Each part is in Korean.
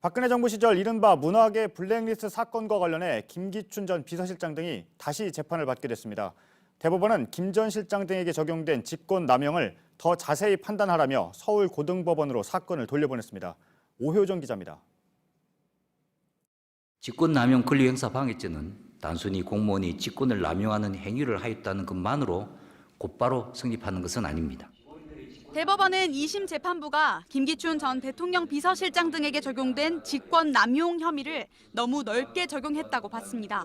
박근혜 정부 시절 이른바 문화계 블랙리스트 사건과 관련해 김기춘 전 비서실장 등이 다시 재판을 받게 됐습니다. 대법원은 김 전 실장 등에게 적용된 직권남용을 더 자세히 판단하라며 서울고등법원으로 사건을 돌려보냈습니다. 오효정 기자입니다. 직권남용 권리행사 방해죄는 단순히 공무원이 직권을 남용하는 행위를 하였다는 것만으로 곧바로 성립하는 것은 아닙니다. 대법원은 2심 재판부가 김기춘 전 대통령 비서실장 등에게 적용된 직권 남용 혐의를 너무 넓게 적용했다고 봤습니다.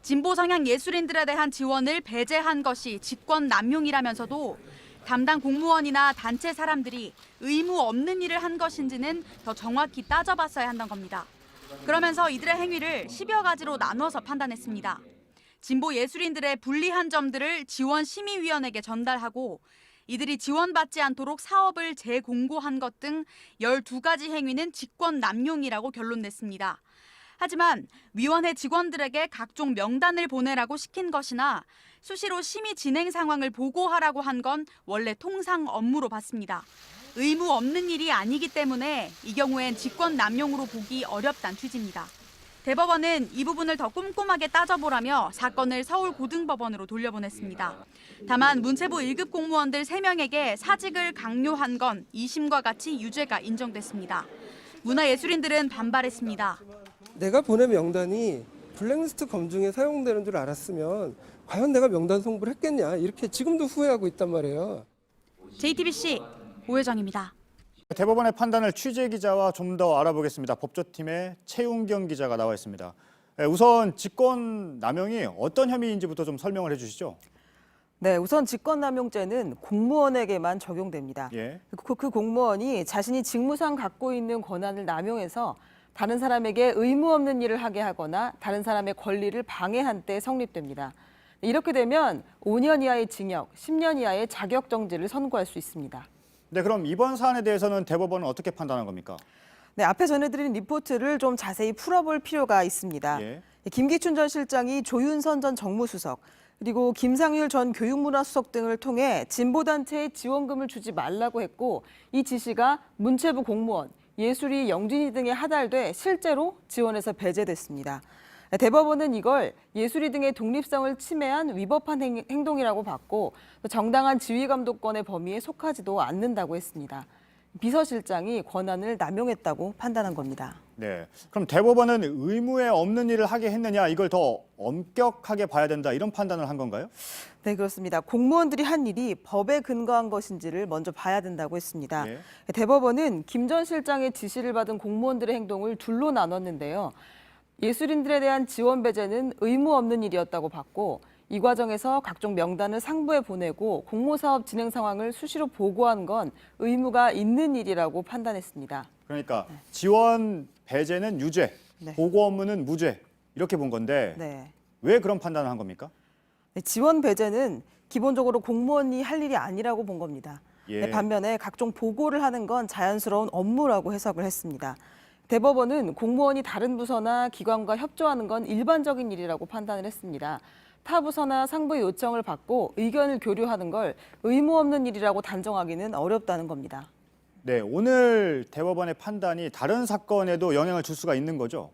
진보 성향 예술인들에 대한 지원을 배제한 것이 직권 남용이라면서도 담당 공무원이나 단체 사람들이 의무 없는 일을 한 것인지는 더 정확히 따져봤어야 한다는 겁니다. 그러면서 이들의 행위를 10여 가지로 나눠서 판단했습니다. 진보 예술인들의 불리한 점들을 지원심의위원회에게 전달하고 이들이 지원받지 않도록 사업을 재공고한 것 등 12가지 행위는 직권남용이라고 결론냈습니다. 하지만 위원회 직원들에게 각종 명단을 보내라고 시킨 것이나 수시로 심의 진행 상황을 보고하라고 한 건 원래 통상 업무로 봤습니다. 의무 없는 일이 아니기 때문에 이 경우엔 직권남용으로 보기 어렵다는 취지입니다. 대법원은 이 부분을 더 꼼꼼하게 따져보라며 사건을 서울고등법원으로 돌려보냈습니다. 다만 문체부 1급 공무원들 3명에게 사직을 강요한 건 2심과 같이 유죄가 인정됐습니다. 문화예술인들은 반발했습니다. 내가 보낸 명단이 블랙리스트 검증에 사용되는 줄 알았으면 과연 내가 명단 송부를 했겠냐 이렇게 지금도 후회하고 있단 말이에요. JTBC 오혜정입니다. 대법원의 판단을 취재 기자와 좀 더 알아보겠습니다. 법조팀의 최웅경 기자가 나와 있습니다. 우선 직권남용이 어떤 혐의인지부터 좀 설명을 해주시죠. 네, 우선 직권남용죄는 공무원에게만 적용됩니다. 예. 그 공무원이 자신이 직무상 갖고 있는 권한을 남용해서 다른 사람에게 의무 없는 일을 하게 하거나 다른 사람의 권리를 방해한 때 성립됩니다. 이렇게 되면 5년 이하의 징역, 10년 이하의 자격정지를 선고할 수 있습니다. 네, 그럼 이번 사안에 대해서는 대법원은 어떻게 판단한 겁니까? 네, 앞에 전해드린 리포트를 좀 자세히 풀어볼 필요가 있습니다. 예. 김기춘 전 실장이 조윤선 전 정무수석, 그리고 김상률 전 교육문화수석 등을 통해 진보단체에 지원금을 주지 말라고 했고 이 지시가 문체부 공무원, 예술이, 영진이 등에 하달돼 실제로 지원에서 배제됐습니다. 대법원은 이걸 예술이 등의 독립성을 침해한 위법한 행동이라고 봤고 정당한 지휘감독권의 범위에 속하지도 않는다고 했습니다. 비서실장이 권한을 남용했다고 판단한 겁니다. 네, 그럼 대법원은 의무에 없는 일을 하게 했느냐 이걸 더 엄격하게 봐야 된다 이런 판단을 한 건가요? 네, 그렇습니다. 공무원들이 한 일이 법에 근거한 것인지를 먼저 봐야 된다고 했습니다. 예. 대법원은 김 전 실장의 지시를 받은 공무원들의 행동을 둘로 나눴는데요. 예술인들에 대한 지원 배제는 의무 없는 일이었다고 봤고 이 과정에서 각종 명단을 상부에 보내고 공모사업 진행 상황을 수시로 보고한 건 의무가 있는 일이라고 판단했습니다. 그러니까 지원 배제는 유죄, 네. 보고 업무는 무죄 이렇게 본 건데 네. 왜 그런 판단을 한 겁니까? 네, 지원 배제는 기본적으로 공무원이 할 일이 아니라고 본 겁니다. 예. 네, 반면에 각종 보고를 하는 건 자연스러운 업무라고 해석을 했습니다. 대법원은 공무원이 다른 부서나 기관과 협조하는 건 일반적인 일이라고 판단을 했습니다. 타 부서나 상부의 요청을 받고 의견을 교류하는 걸 의무 없는 일이라고 단정하기는 어렵다는 겁니다. 네, 오늘 대법원의 판단이 다른 사건에도 영향을 줄 수가 있는 거죠?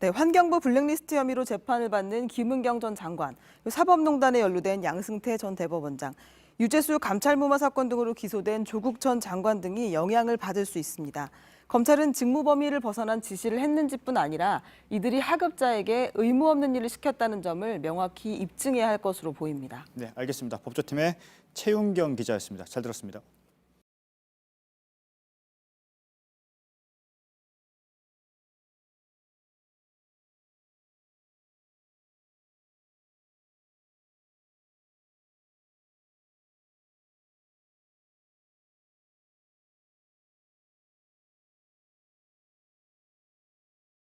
네, 환경부 블랙리스트 혐의로 재판을 받는 김은경 전 장관, 사법농단에 연루된 양승태 전 대법원장, 유재수 감찰무마 사건 등으로 기소된 조국 전 장관 등이 영향을 받을 수 있습니다. 검찰은 직무 범위를 벗어난 지시를 했는지뿐 아니라 이들이 하급자에게 의무 없는 일을 시켰다는 점을 명확히 입증해야 할 것으로 보입니다. 네, 알겠습니다. 법조팀의 최웅경 기자였습니다. 잘 들었습니다.